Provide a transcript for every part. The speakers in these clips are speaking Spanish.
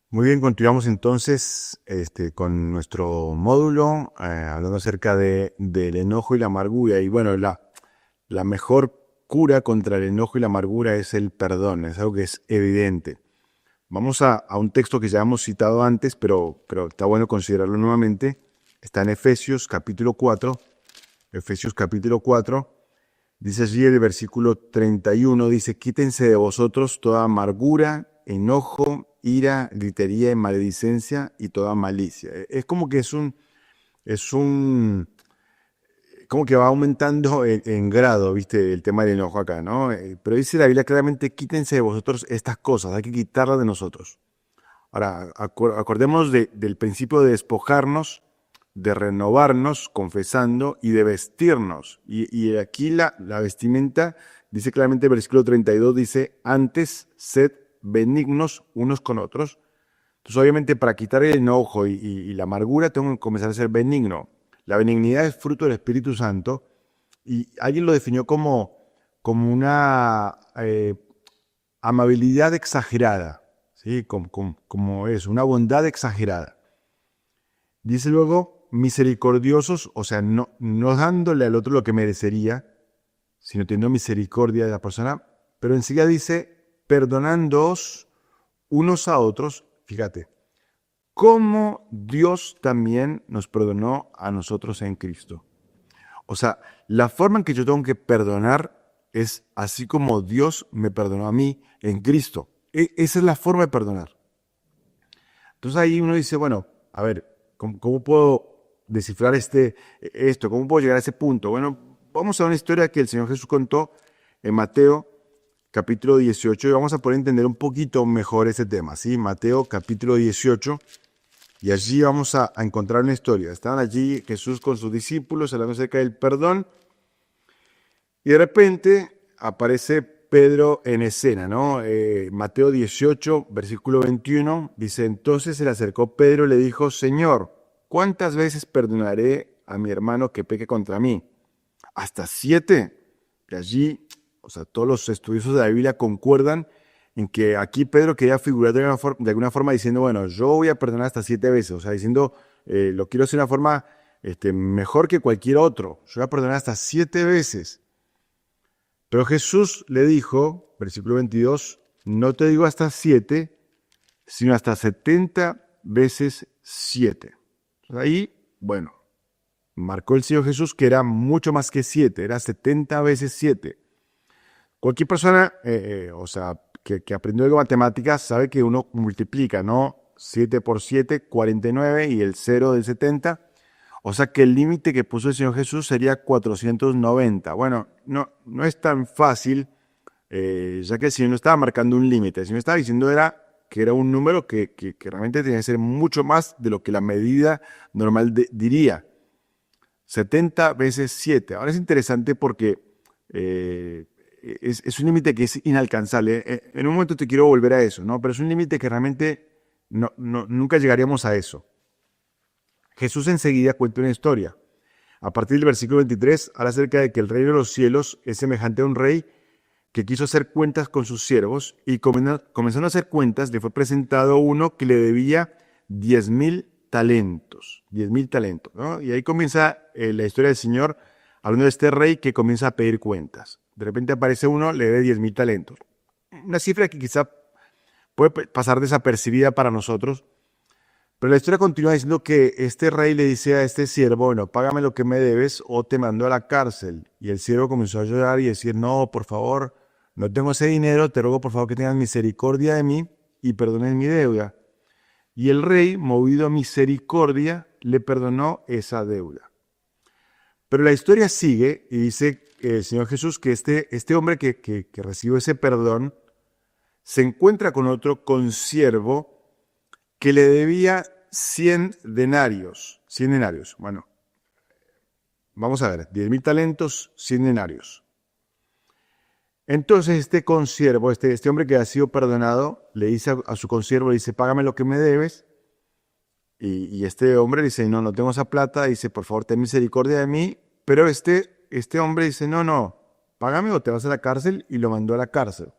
Muy bien, continuamos entonces con nuestro módulo, hablando acerca del enojo y la amargura. Y bueno, la mejor cura contra el enojo y la amargura es el perdón, es algo que es evidente. Vamos a un texto que ya hemos citado antes, pero está bueno considerarlo nuevamente. Está en Efesios capítulo 4. Efesios capítulo 4. Dice allí el versículo 31, dice, quítense de vosotros toda amargura, enojo, ira, gritería y maledicencia y toda malicia. Es como que como que va aumentando en grado, ¿viste? El tema del enojo acá, ¿no? Pero dice la Biblia claramente, quítense de vosotros estas cosas, hay que quitarlas de nosotros. Ahora, acordémonos del principio de despojarnos, de renovarnos, confesando, y de vestirnos. Y aquí la vestimenta, dice claramente el versículo 32, dice, antes sed benignos unos con otros. Entonces, obviamente, para quitar el enojo y la amargura, tengo que comenzar a ser benigno. La benignidad es fruto del Espíritu Santo, y alguien lo definió como una amabilidad exagerada, ¿sí? Como es, una bondad exagerada. Dice luego, misericordiosos, o sea, no dándole al otro lo que merecería, sino teniendo misericordia de la persona, pero enseguida dice, perdonándoos unos a otros, fíjate, como Dios también nos perdonó a nosotros en Cristo. O sea, la forma en que yo tengo que perdonar es así como Dios me perdonó a mí en Cristo. Esa es la forma de perdonar. Entonces ahí uno dice, bueno, a ver, ¿cómo puedo descifrar esto? ¿Cómo puedo llegar a ese punto? Bueno, vamos a una historia que el Señor Jesús contó en Mateo capítulo 18 y vamos a poder entender un poquito mejor ese tema, ¿sí? Mateo capítulo 18 y allí vamos a encontrar una historia. Estaban allí Jesús con sus discípulos hablando acerca del perdón y de repente aparece Pedro en escena, ¿no? Mateo 18, versículo 21, dice, entonces se le acercó Pedro y le dijo, Señor, ¿cuántas veces perdonaré a mi hermano que peque contra mí? ¿Hasta 7? Y allí, o sea, todos los estudiosos de la Biblia concuerdan en que aquí Pedro quería figurar de alguna forma diciendo, bueno, yo voy a perdonar hasta 7 veces, o sea, diciendo, lo quiero hacer de una forma mejor que cualquier otro, yo voy a perdonar hasta 7 veces. Pero Jesús le dijo, versículo 22, no te digo hasta 7, sino hasta 70 veces 7. Ahí, bueno, marcó el Señor Jesús que era mucho más que 7, era 70 veces 7. Cualquier persona, o sea, que aprendió algo de matemáticas sabe que uno multiplica, ¿no? 7 por 7, 49 y el 0 del 70. O sea que el límite que puso el Señor Jesús sería 490. Bueno, no es tan fácil, ya que el Señor no estaba marcando un límite. El Señor estaba diciendo que era un número que realmente tenía que ser mucho más de lo que la medida normal diría. 70 veces 7. Ahora es interesante porque es un límite que es inalcanzable. En un momento te quiero volver a eso, ¿no? Pero es un límite que realmente nunca llegaríamos a eso. Jesús enseguida cuenta una historia. A partir del versículo 23, habla acerca de que el reino de los cielos es semejante a un rey que quiso hacer cuentas con sus siervos y comenzando a hacer cuentas le fue presentado uno que le debía 10,000 talentos. 10,000 talentos, ¿no? Y ahí comienza la historia del Señor hablando de este rey que comienza a pedir cuentas. De repente aparece uno, le debe 10,000 talentos. Una cifra que quizá puede pasar desapercibida para nosotros, pero la historia continúa diciendo que este rey le dice a este siervo, bueno, págame lo que me debes o te mando a la cárcel. Y el siervo comenzó a llorar y decir, no, por favor, no tengo ese dinero, te ruego por favor que tengas misericordia de mí y perdones mi deuda. Y el rey, movido a misericordia, le perdonó esa deuda. Pero la historia sigue y dice el Señor Jesús que este hombre que recibió ese perdón se encuentra con otro consiervo que le debía 100 denarios. 100 denarios. Bueno, vamos a ver, 10,000 talentos, 100 denarios. Entonces este consiervo, este hombre que ha sido perdonado, le dice a su consiervo, le dice, págame lo que me debes. Y este hombre dice, no tengo esa plata. Dice, por favor, ten misericordia de mí. Pero este hombre dice, no, págame o te vas a la cárcel, y lo mandó a la cárcel.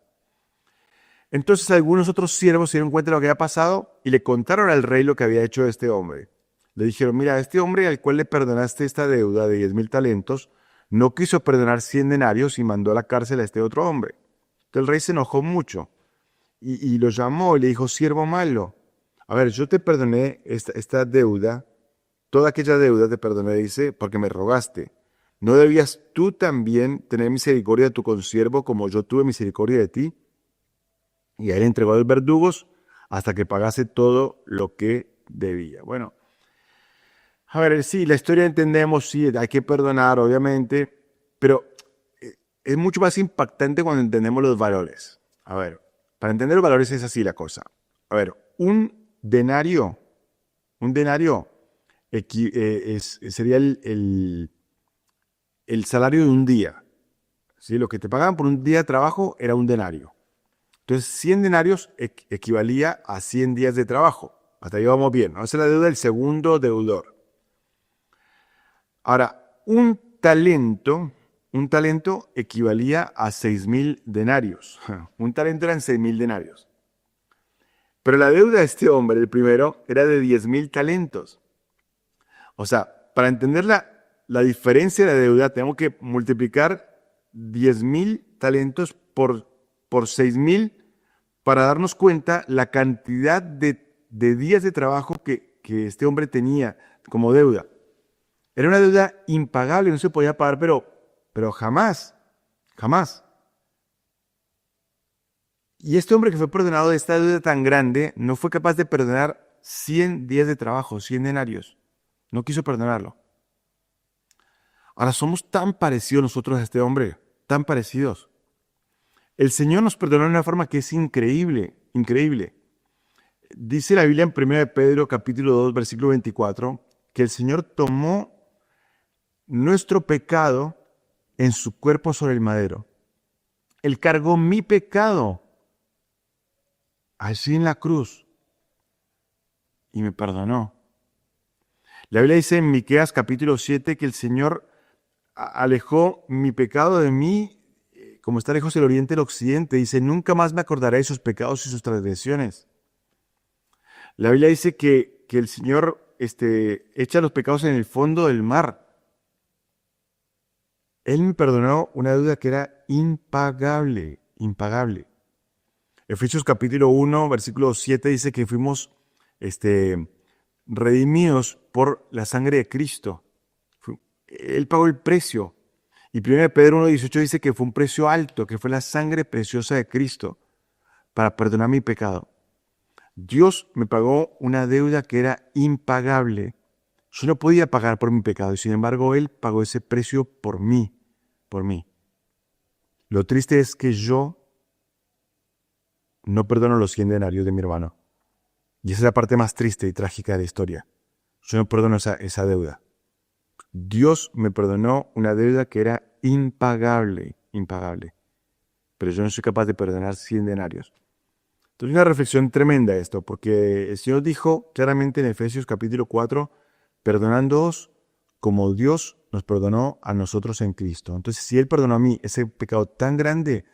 Entonces algunos otros siervos se dieron cuenta de lo que había pasado y le contaron al rey lo que había hecho este hombre. Le dijeron, mira, este hombre al cual le perdonaste esta deuda de 10,000 talentos, no quiso perdonar 100 denarios y mandó a la cárcel a este otro hombre. Entonces el rey se enojó mucho y lo llamó y le dijo, siervo malo, a ver, yo te perdoné esta deuda, toda aquella deuda te perdoné, dice, porque me rogaste. ¿No debías tú también tener misericordia de tu consiervo como yo tuve misericordia de ti? Y a él entregó a los verdugos hasta que pagase todo lo que debía. Bueno, a ver, sí, la historia entendemos, sí, hay que perdonar, obviamente, pero es mucho más impactante cuando entendemos los valores. A ver, para entender los valores es así la cosa. A ver, un denario sería el salario de un día. ¿Sí? Lo que te pagaban por un día de trabajo era un denario. Entonces, 100 denarios equivalía a 100 días de trabajo. Hasta ahí vamos bien, ¿no? Esa es la deuda del segundo deudor. Ahora, un talento equivalía a 6,000 denarios. Un talento eran 6,000 denarios. Pero la deuda de este hombre, el primero, era de 10,000 talentos. O sea, para entender la diferencia de deuda, tenemos que multiplicar 10,000 talentos por 6,000 para darnos cuenta la cantidad de días de trabajo que este hombre tenía como deuda. Era una deuda impagable, no se podía pagar, pero jamás, jamás. Y este hombre que fue perdonado de esta deuda tan grande no fue capaz de perdonar 100 días de trabajo, 100 denarios. No quiso perdonarlo. Ahora somos tan parecidos nosotros a este hombre, tan parecidos. El Señor nos perdonó de una forma que es increíble, increíble. Dice la Biblia en 1 de Pedro capítulo 2, versículo 24, que el Señor tomó nuestro pecado en su cuerpo sobre el madero. Él cargó mi pecado así en la cruz y me perdonó. La Biblia dice en Miqueas capítulo 7 que el Señor alejó mi pecado de mí, como está lejos el oriente del occidente. Dice, nunca más me acordaré de sus pecados y sus transgresiones. La Biblia dice que el Señor echa los pecados en el fondo del mar. Él me perdonó una deuda que era impagable, impagable. Efesios capítulo 1, versículo 7 dice que fuimos redimidos por la sangre de Cristo. Él pagó el precio. Y 1 Pedro 1:18 dice que fue un precio alto, que fue la sangre preciosa de Cristo para perdonar mi pecado. Dios me pagó una deuda que era impagable. Yo no podía pagar por mi pecado y sin embargo Él pagó ese precio por mí, por mí. Lo triste es que yo no perdono los 100 denarios de mi hermano. Y esa es la parte más triste y trágica de la historia. Yo no perdono esa deuda. Dios me perdonó una deuda que era impagable, impagable. Pero yo no soy capaz de perdonar 100 denarios. Entonces, una reflexión tremenda esto, porque el Señor dijo claramente en Efesios capítulo 4, perdonándoos como Dios nos perdonó a nosotros en Cristo. Entonces, si Él perdonó a mí ese pecado tan grande,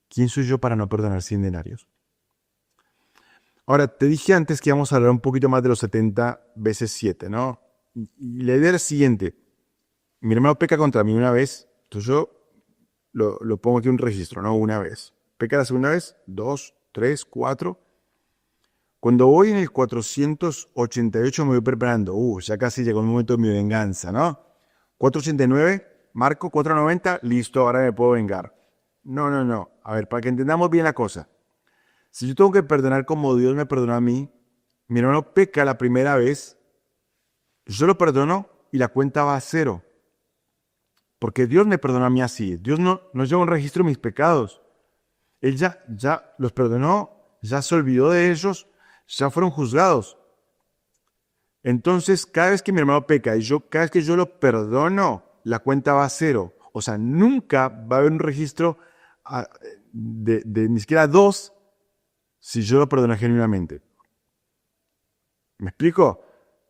¿quién soy yo para no perdonar 100 denarios? Ahora, te dije antes que íbamos a hablar un poquito más de los 70 veces 7, ¿no? Y la idea es la siguiente. Mi hermano peca contra mí una vez, entonces yo lo pongo aquí en un registro, ¿no? Una vez. Peca la segunda vez, 2, 3, 4. Cuando voy en el 488 me voy preparando. Ya casi llegó el momento de mi venganza, ¿no? 489, marco, 490, listo, ahora me puedo vengar. No. A ver, para que entendamos bien la cosa. Si yo tengo que perdonar como Dios me perdonó a mí, mi hermano peca la primera vez, yo lo perdono y la cuenta va a 0. Porque Dios me perdonó a mí así. Dios no lleva un registro de mis pecados. Él ya los perdonó, ya se olvidó de ellos, ya fueron juzgados. Entonces, cada vez que mi hermano peca y cada vez que yo lo perdono, la cuenta va a 0. O sea, nunca va a haber un registro de ni siquiera 2 si yo lo perdono genuinamente. ¿Me explico?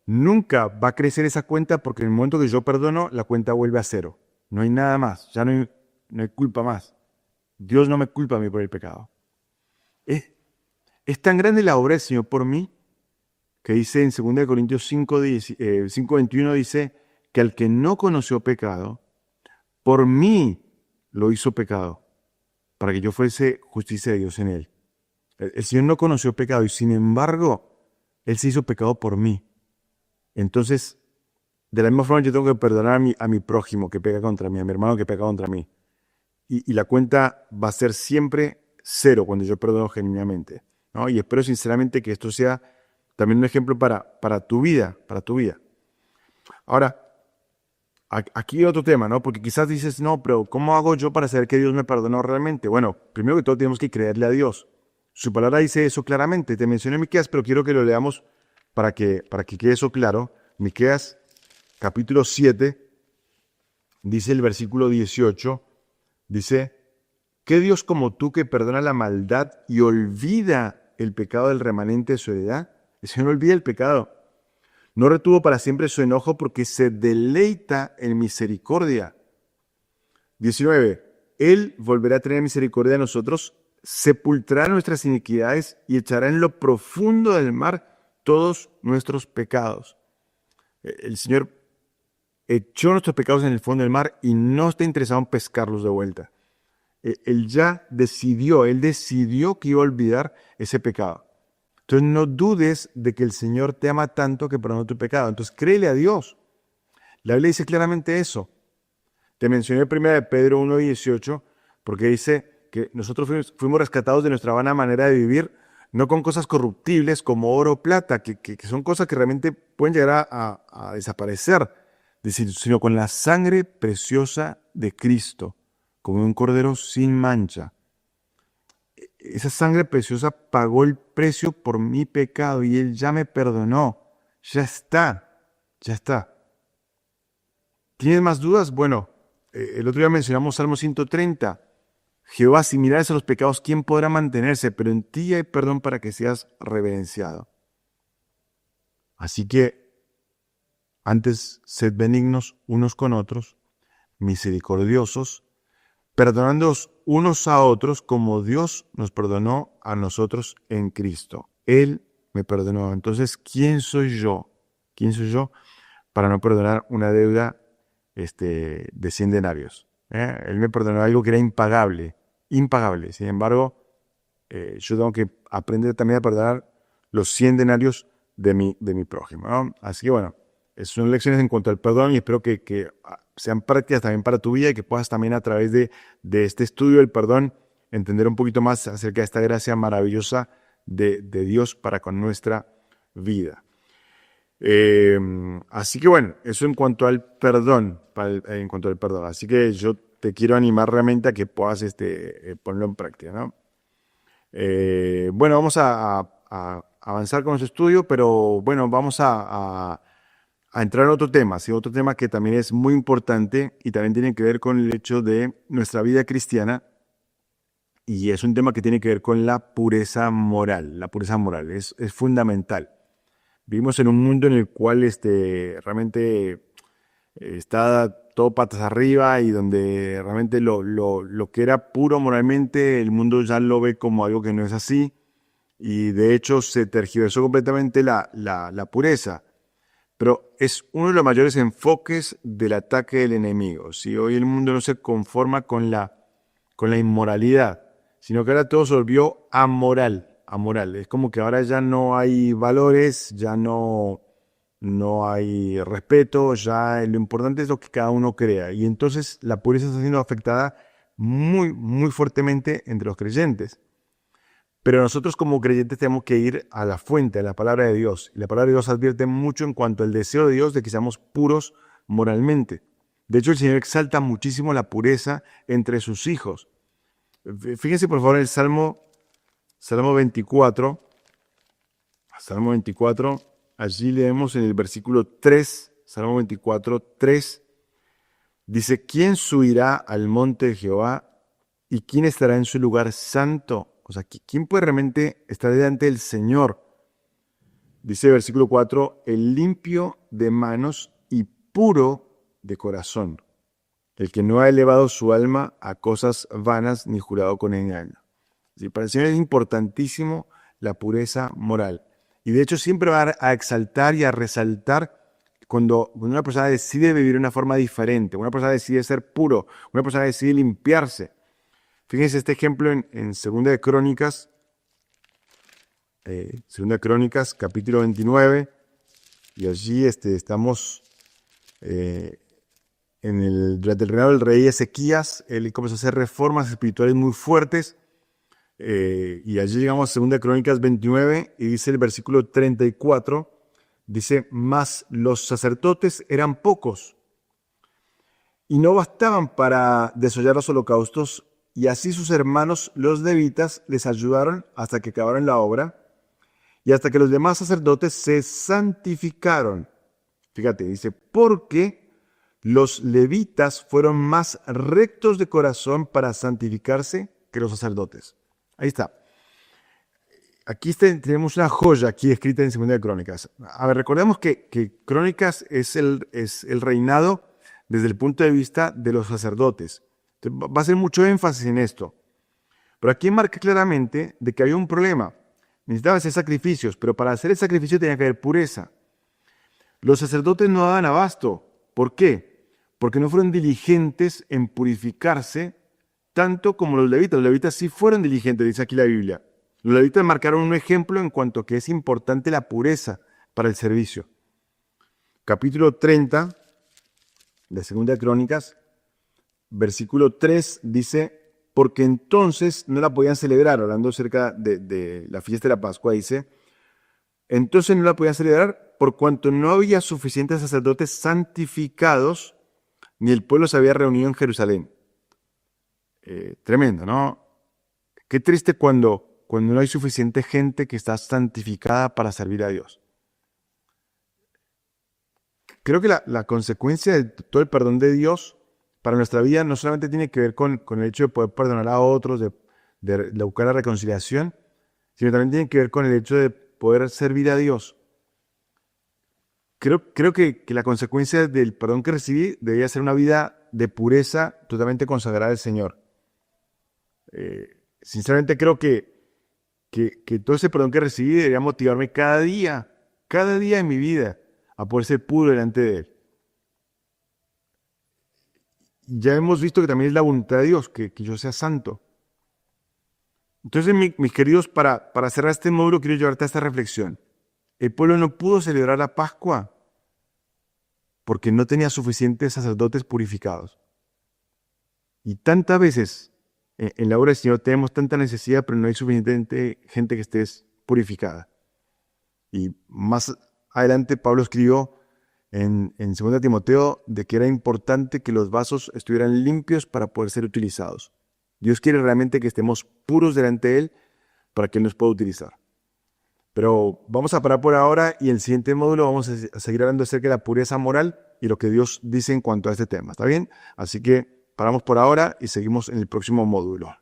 Nunca va a crecer esa cuenta porque en el momento que yo perdono, la cuenta vuelve a 0. No hay nada más, ya no hay culpa más. Dios no me culpa a mí por el pecado. Es tan grande la obra del Señor por mí, que dice en 2 Corintios 5:21, dice que al que no conoció pecado, por mí lo hizo pecado, para que yo fuese justicia de Dios en él. El Señor no conoció pecado y sin embargo, Él se hizo pecado por mí. Entonces, de la misma forma yo tengo que perdonar a mi prójimo que pega contra mí, a mi hermano que pega contra mí. Y la cuenta va a ser siempre cero cuando yo perdono genuinamente, ¿no? Y espero sinceramente que esto sea también un ejemplo para tu vida, para tu vida. Ahora, aquí hay otro tema, ¿no? Porque quizás dices, no, pero ¿cómo hago yo para saber que Dios me perdonó realmente? Bueno, primero que todo tenemos que creerle a Dios. Su palabra dice eso claramente. Te mencioné Miqueas, pero quiero que lo leamos para que quede eso claro. Miqueas, capítulo 7, dice el versículo 18, dice, ¿qué Dios como tú que perdona la maldad y olvida el pecado del remanente de su heredad? El Señor olvida el pecado. No retuvo para siempre su enojo porque se deleita en misericordia. 19. Él volverá a tener misericordia de nosotros, sepultará nuestras iniquidades y echará en lo profundo del mar todos nuestros pecados. El Señor echó nuestros pecados en el fondo del mar y no está interesado en pescarlos de vuelta. Él decidió que iba a olvidar ese pecado. Entonces no dudes de que el Señor te ama tanto que perdonó tu pecado. Entonces créele a Dios. La Biblia dice claramente eso. Te mencioné 1 Pedro 1:18 porque dice que nosotros fuimos rescatados de nuestra vana manera de vivir, no con cosas corruptibles como oro o plata, que son cosas que realmente pueden llegar a desaparecer, sino con la sangre preciosa de Cristo, como un cordero sin mancha. Esa sangre preciosa pagó el precio por mi pecado y Él ya me perdonó. Ya está, ya está. ¿Tienes más dudas? Bueno, el otro día mencionamos Salmo 130. Jehová, si mirares a los pecados, ¿quién podrá mantenerse? Pero en ti hay perdón para que seas reverenciado. Así que, antes, sed benignos unos con otros, misericordiosos, perdonándoos unos a otros como Dios nos perdonó a nosotros en Cristo. Él me perdonó. Entonces, ¿quién soy yo? ¿Quién soy yo para no perdonar una deuda de 100 denarios? Él me perdonó algo que era impagable. Sin embargo, yo tengo que aprender también a perdonar los 100 denarios de mi prójimo, ¿no? Así que bueno, son lecciones en cuanto al perdón y espero que sean prácticas también para tu vida y que puedas también a través de este estudio del perdón entender un poquito más acerca de esta gracia maravillosa de Dios para con nuestra vida. Así que bueno, eso en cuanto al perdón, Así que yo te quiero animar realmente a que puedas ponerlo en práctica, ¿no? Bueno, vamos a avanzar con nuestro estudio, pero bueno, vamos a entrar en otro tema, ¿sí? Otro tema que también es muy importante y también tiene que ver con el hecho de nuestra vida cristiana y es un tema que tiene que ver con la pureza moral. La pureza moral es fundamental. Vivimos en un mundo en el cual realmente está todo patas arriba y donde realmente lo que era puro moralmente, el mundo ya lo ve como algo que no es así y de hecho se tergiversó completamente la pureza. Pero es uno de los mayores enfoques del ataque del enemigo. ¿Sí? Hoy el mundo no se conforma con la inmoralidad, sino que ahora todo se volvió amoral. Es como que ahora ya no hay valores, ya no hay respeto, ya lo importante es lo que cada uno crea. Y entonces la pureza está siendo afectada muy, muy fuertemente entre los creyentes. Pero nosotros como creyentes tenemos que ir a la fuente, a la palabra de Dios. Y la palabra de Dios advierte mucho en cuanto al deseo de Dios de que seamos puros moralmente. De hecho, el Señor exalta muchísimo la pureza entre sus hijos. Fíjense por favor en el Salmo 24. Salmo 24, allí leemos en el versículo 3, Salmo 24, 3, dice, ¿quién subirá al monte de Jehová y quién estará en su lugar santo? O sea, ¿quién puede realmente estar delante del Señor? Dice el versículo 4, el limpio de manos y puro de corazón, el que no ha elevado su alma a cosas vanas ni jurado con engaño. Sí, para el Señor es importantísimo la pureza moral. Y de hecho siempre va a exaltar y a resaltar cuando una persona decide vivir de una forma diferente, una persona decide ser puro, una persona decide limpiarse. Fíjense este ejemplo en 2 de Crónicas, 2 de Crónicas, capítulo 29, y allí estamos durante el reinado del rey Ezequías. Él comenzó a hacer reformas espirituales muy fuertes, y allí llegamos a 2 de Crónicas 29, y dice el versículo 34, dice, mas los sacerdotes eran pocos, y no bastaban para desollar los holocaustos, y así sus hermanos los levitas les ayudaron hasta que acabaron la obra, y hasta que los demás sacerdotes se santificaron. Fíjate, dice, porque los levitas fueron más rectos de corazón para santificarse que los sacerdotes. Ahí está. Aquí tenemos una joya aquí escrita en 2 de Crónicas. A ver, recordemos que Crónicas es el reinado desde el punto de vista de los sacerdotes. Entonces, va a ser mucho énfasis en esto. Pero aquí marca claramente de que había un problema. Necesitaban hacer sacrificios, pero para hacer el sacrificio tenía que haber pureza. Los sacerdotes no daban abasto. ¿Por qué? Porque no fueron diligentes en purificarse tanto como los levitas. Los levitas sí fueron diligentes, dice aquí la Biblia. Los levitas marcaron un ejemplo en cuanto a que es importante la pureza para el servicio. Capítulo 30 de 2 de Crónicas, versículo 3 dice, porque entonces no la podían celebrar, hablando acerca de la fiesta de la Pascua, dice, entonces no la podían celebrar por cuanto no había suficientes sacerdotes santificados, ni el pueblo se había reunido en Jerusalén. Tremendo, ¿no? Qué triste cuando no hay suficiente gente que está santificada para servir a Dios. Creo que la consecuencia de todo el perdón de Dios para nuestra vida no solamente tiene que ver con el hecho de poder perdonar a otros, de buscar la reconciliación, sino también tiene que ver con el hecho de poder servir a Dios. Creo que la consecuencia del perdón que recibí debería ser una vida de pureza totalmente consagrada al Señor. Sinceramente creo que todo ese perdón que recibí debería motivarme cada día de mi vida a poder ser puro delante de Él. Ya hemos visto que también es la voluntad de Dios, que yo sea santo. Entonces, mis queridos, para cerrar este módulo, quiero llevarte a esta reflexión. El pueblo no pudo celebrar la Pascua porque no tenía suficientes sacerdotes purificados. Y tantas veces en la obra del Señor tenemos tanta necesidad, pero no hay suficiente gente que esté purificada. Y más adelante Pablo escribió en 2 Timoteo de que era importante que los vasos estuvieran limpios para poder ser utilizados. Dios quiere realmente que estemos puros delante de Él para que Él nos pueda utilizar. Pero vamos a parar por ahora y en el siguiente módulo vamos a seguir hablando acerca de la pureza moral y lo que Dios dice en cuanto a este tema. ¿Está bien? Así que paramos por ahora y seguimos en el próximo módulo.